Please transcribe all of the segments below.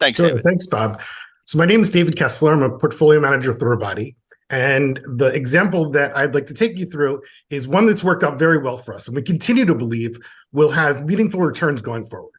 Thanks, Sure. David. Thanks, Bob. So my name is David Kessler. I'm a portfolio manager with Robotti. And the example that I'd like to take you through is one that's worked out very well for us. And we continue to believe will have meaningful returns going forward.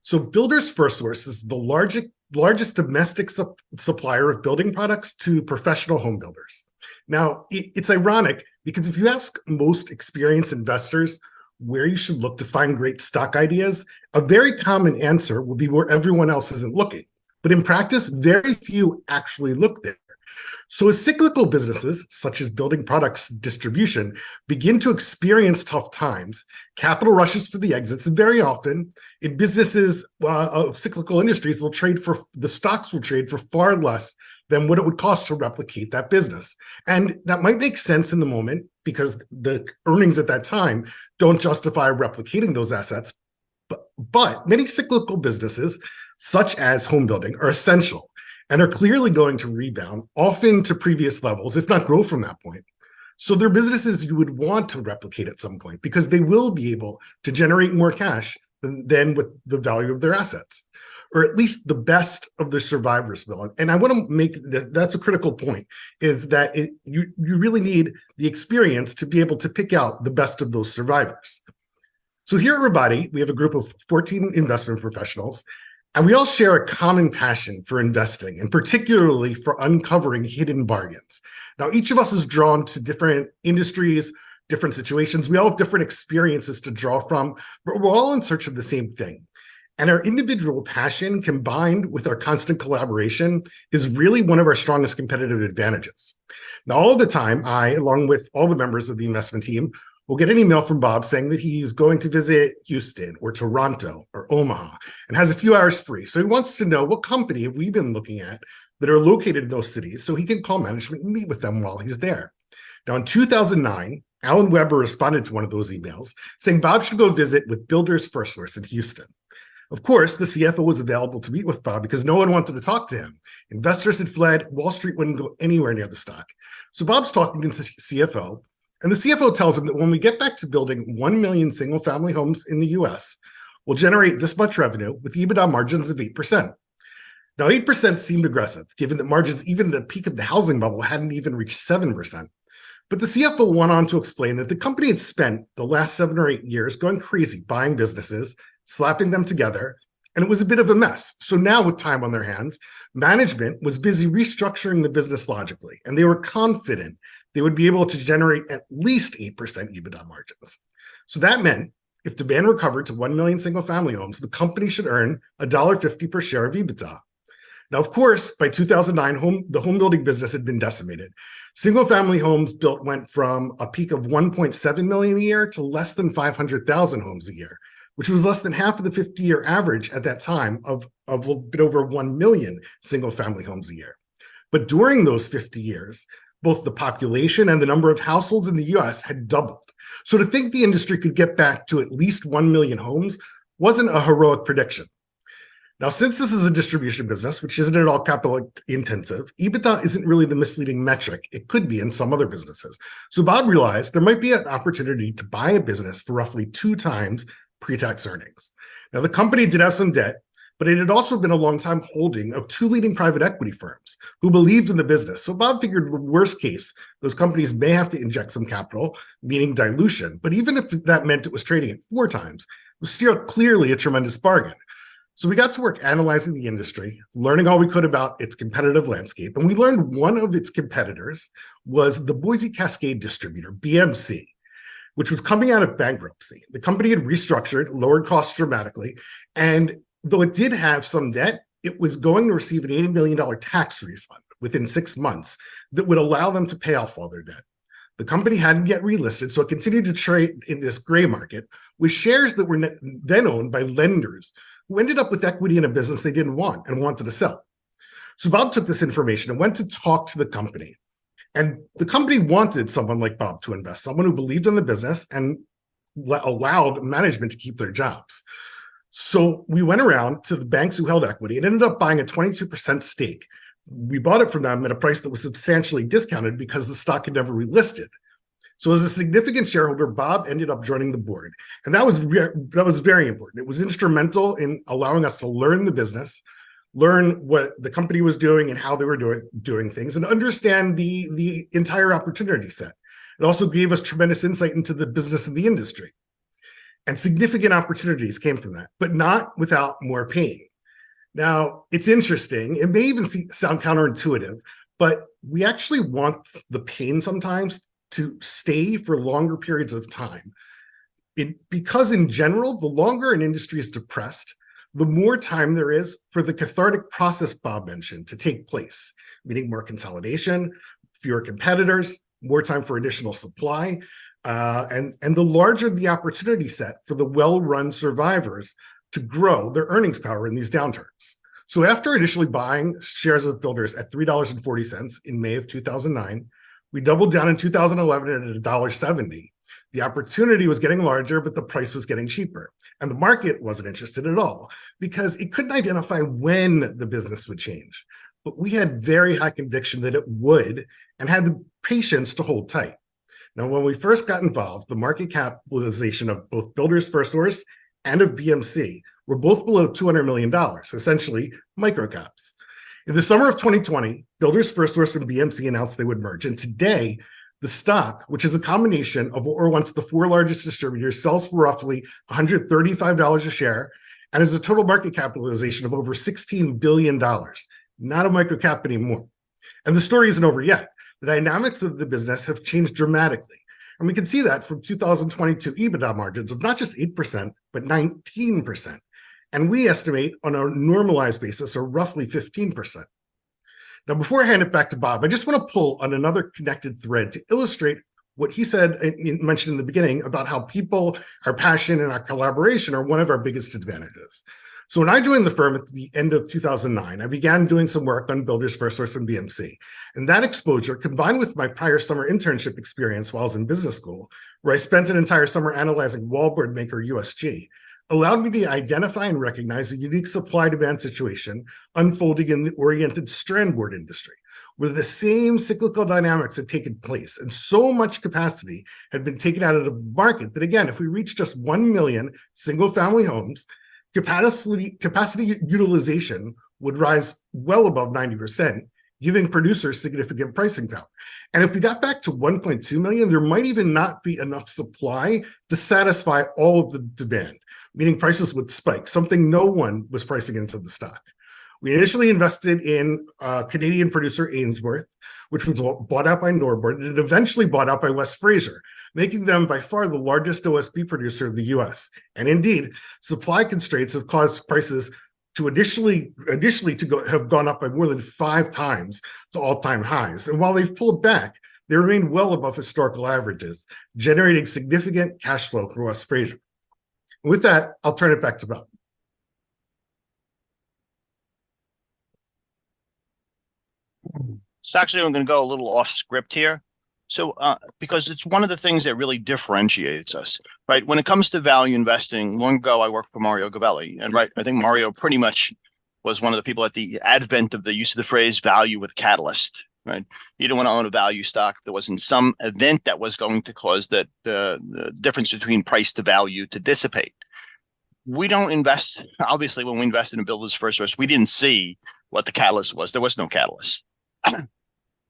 So Builders FirstSource is the largest domestic supplier of building products to professional home builders. Now, it's ironic because if you ask most experienced investors where you should look to find great stock ideas, a very common answer will be where everyone else isn't looking. But in practice, very few actually look there. So as cyclical businesses, such as building products distribution, begin to experience tough times, capital rushes for the exits, and very often in businesses of cyclical industries, the stocks will trade for far less than what it would cost to replicate that business. And that might make sense in the moment because the earnings at that time don't justify replicating those assets. But many cyclical businesses, such as home building, are essential and are clearly going to rebound, often to previous levels, if not grow from that point. So they're businesses you would want to replicate at some point because they will be able to generate more cash than with the value of their assets, or at least the best of the survivors will. And I want to make that's a critical point, is that you really need the experience to be able to pick out the best of those survivors. So here at Robotti, we have a group of 14 investment professionals, and we all share a common passion for investing, and particularly for uncovering hidden bargains. Now, each of us is drawn to different industries, different situations. We all have different experiences to draw from, but we're all in search of the same thing. And our individual passion combined with our constant collaboration is really one of our strongest competitive advantages. Now, all the time, I, along with all the members of the investment team, we'll get an email from Bob saying that he's going to visit Houston or Toronto or Omaha and has a few hours free. So he wants to know what company have we been looking at that are located in those cities so he can call management and meet with them while he's there. Now, in 2009, Alan Weber responded to one of those emails saying Bob should go visit with Builders FirstSource in Houston. Of course, the CFO was available to meet with Bob because no one wanted to talk to him. Investors had fled. Wall Street wouldn't go anywhere near the stock. So Bob's talking to the CFO, and the CFO tells him that when we get back to building 1 million single-family homes in the US, we'll generate this much revenue with EBITDA margins of 8%. Now, 8% seemed aggressive, given that margins, even the peak of the housing bubble, hadn't even reached 7%. But the CFO went on to explain that the company had spent the last 7 or 8 years going crazy, buying businesses, slapping them together, and it was a bit of a mess. So now, with time on their hands, management was busy restructuring the business logically, and they were confident they would be able to generate at least 8% EBITDA margins. So that meant if demand recovered to 1 million single-family homes, the company should earn $1.50 per share of EBITDA. Now, of course, by 2009, the home building business had been decimated. Single-family homes built went from a peak of 1.7 million a year to less than 500,000 homes a year, which was less than half of the 50-year average at that time of a bit over 1 million single-family homes a year. But during those 50 years, both the population and the number of households in the US had doubled. So to think the industry could get back to at least 1 million homes wasn't a heroic prediction. Now, since this is a distribution business, which isn't at all capital intensive, EBITDA isn't really the misleading metric it could be in some other businesses. So Bob realized there might be an opportunity to buy a business for roughly 2 times pre-tax earnings. Now, the company did have some debt, but it had also been a long-time holding of 2 leading private equity firms who believed in the business. So Bob figured the worst case, those companies may have to inject some capital, meaning dilution. But even if that meant it was trading at 4 times, it was still clearly a tremendous bargain. So we got to work analyzing the industry, learning all we could about its competitive landscape. And we learned one of its competitors was the Boise Cascade distributor, BMC, which was coming out of bankruptcy. The company had restructured, lowered costs dramatically, and though it did have some debt, it was going to receive an $80 million tax refund within 6 months that would allow them to pay off all their debt. The company hadn't yet relisted, so it continued to trade in this gray market with shares that were then owned by lenders who ended up with equity in a business they didn't want and wanted to sell. So Bob took this information and went to talk to the company. And the company wanted someone like Bob to invest, someone who believed in the business and allowed management to keep their jobs. So we went around to the banks who held equity and ended up buying a 22% stake. We bought it from them at a price that was substantially discounted because the stock had never relisted. So as a significant shareholder, Bob ended up joining the board. And that was very important. It was instrumental in allowing us to learn the business, learn what the company was doing and how they were doing things, and understand the entire opportunity set. It also gave us tremendous insight into the business of the industry. And significant opportunities came from that, but not without more pain. Now, it's interesting. It may even sound counterintuitive, but we actually want the pain sometimes to stay for longer periods of time. Because in general, the longer an industry is depressed, the more time there is for the cathartic process Bob mentioned to take place, meaning more consolidation, fewer competitors, more time for additional supply, and the larger the opportunity set for the well-run survivors to grow their earnings power in these downturns. So after initially buying shares of builders at $3.40 in May of 2009, we doubled down in 2011 at $1.70. The opportunity was getting larger, but the price was getting cheaper. And the market wasn't interested at all because it couldn't identify when the business would change. But we had very high conviction that it would and had the patience to hold tight. Now, when we first got involved, the market capitalization of both Builders FirstSource and of BMC were both below $200 million, essentially microcaps. In the summer of 2020, Builders FirstSource and BMC announced they would merge. And today, the stock, which is a combination of what were once the four largest distributors, sells for roughly $135 a share and has a total market capitalization of over $16 billion. Not a microcap anymore. And the story isn't over yet. The dynamics of the business have changed dramatically. And we can see that from 2022 EBITDA margins of not just 8%, but 19%. And we estimate on a normalized basis are roughly 15%. Now, before I hand it back to Bob, I just want to pull on another connected thread to illustrate what he said and mentioned in the beginning about how people, our passion, and our collaboration are one of our biggest advantages. So when I joined the firm at the end of 2009, I began doing some work on Builders FirstSource and BMC. And that exposure, combined with my prior summer internship experience while I was in business school, where I spent an entire summer analyzing wallboard maker USG, allowed me to identify and recognize a unique supply-demand situation unfolding in the oriented strand board industry, where the same cyclical dynamics had taken place, and so much capacity had been taken out of the market that, again, if we reach just 1 million single-family homes, capacity utilization would rise well above 90%, giving producers significant pricing power. And if we got back to 1.2 million, there might even not be enough supply to satisfy all of the demand, meaning prices would spike, something no one was pricing into the stock. We initially invested in Canadian producer Ainsworth, which was bought out by Norbord, and eventually bought out by West Fraser, making them by far the largest OSB producer of the US. And indeed, supply constraints have caused prices to initially have gone up by more than 5 times to all-time highs. And while they've pulled back, they remain well above historical averages, generating significant cash flow for West Fraser. With that, I'll turn it back to Bob. So actually, I'm going to go a little off script here. So because it's one of the things that really differentiates us, right? When it comes to value investing, long ago, I worked for Mario Gabelli. And right, I think Mario pretty much was one of the people at the advent of the use of the phrase value with catalyst, right? You don't want to own a value stock if there wasn't some event that was going to cause that the difference between price to value to dissipate. We don't invest, obviously, when we invest in a Builders FirstSource, we didn't see what the catalyst was. There was no catalyst.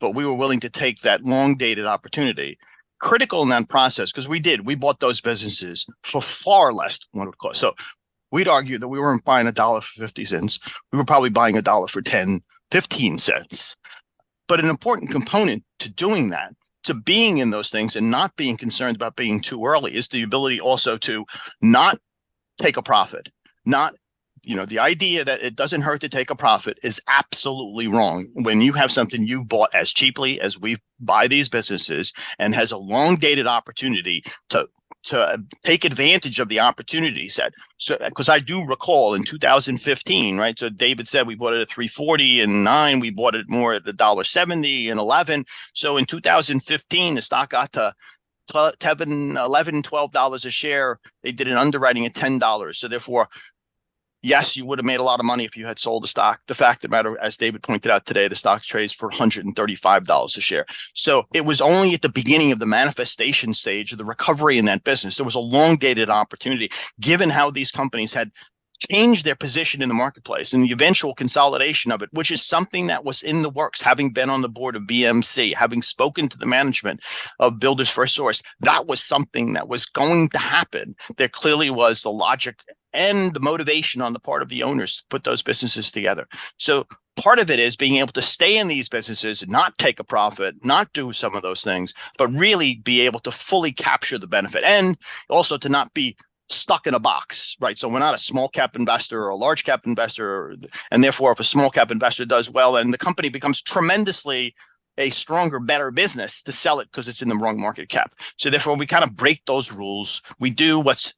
But we were willing to take that long-dated opportunity, critical in that process, because we bought those businesses for far less than what it would cost. So we'd argue that we weren't buying $1 for 50 cents. We were probably buying $1 for 10, 15 cents. But an important component to doing that, to being in those things and not being concerned about being too early, is the ability also to not take a profit, the idea that it doesn't hurt to take a profit is absolutely wrong. When you have something you bought as cheaply as we buy these businesses and has a long dated opportunity to take advantage of the opportunity set. So, because I do recall in 2015, right? So David said we bought it at 340 and 9, we bought it more at $1.70 and 11. So in 2015, the stock got to $11, $12 a share. They did an underwriting at $10. So therefore, yes, you would have made a lot of money if you had sold the stock. The fact of the matter, as David pointed out today, the stock trades for $135 a share. So it was only at the beginning of the manifestation stage of the recovery in that business. There was a long-dated opportunity, given how these companies had change their position in the marketplace and the eventual consolidation of it, which is something that was in the works, having been on the board of BMC, having spoken to the management of Builders First Source, that was something that was going to happen. There clearly was the logic and the motivation on the part of the owners to put those businesses together. So part of it is being able to stay in these businesses, not take a profit, not do some of those things, but really be able to fully capture the benefit, and also to not be stuck in a box, right? So we're not a small cap investor or a large cap investor, and therefore if a small cap investor does well and the company becomes tremendously a stronger, better business, to sell it because it's in the wrong market cap. So therefore we kind of break those rules. We do what's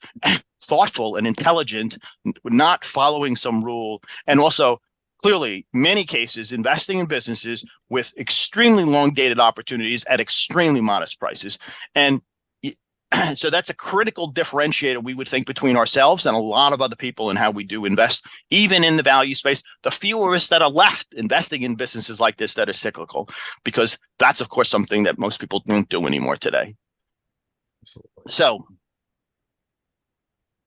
thoughtful and intelligent, not following some rule, and also clearly, many cases, investing in businesses with extremely long dated opportunities at extremely modest prices. And so that's a critical differentiator, we would think, between ourselves and a lot of other people in how we do invest, even in the value space. The fewer of us that are left investing in businesses like this that are cyclical, because that's, of course, something that most people don't do anymore today. Absolutely. So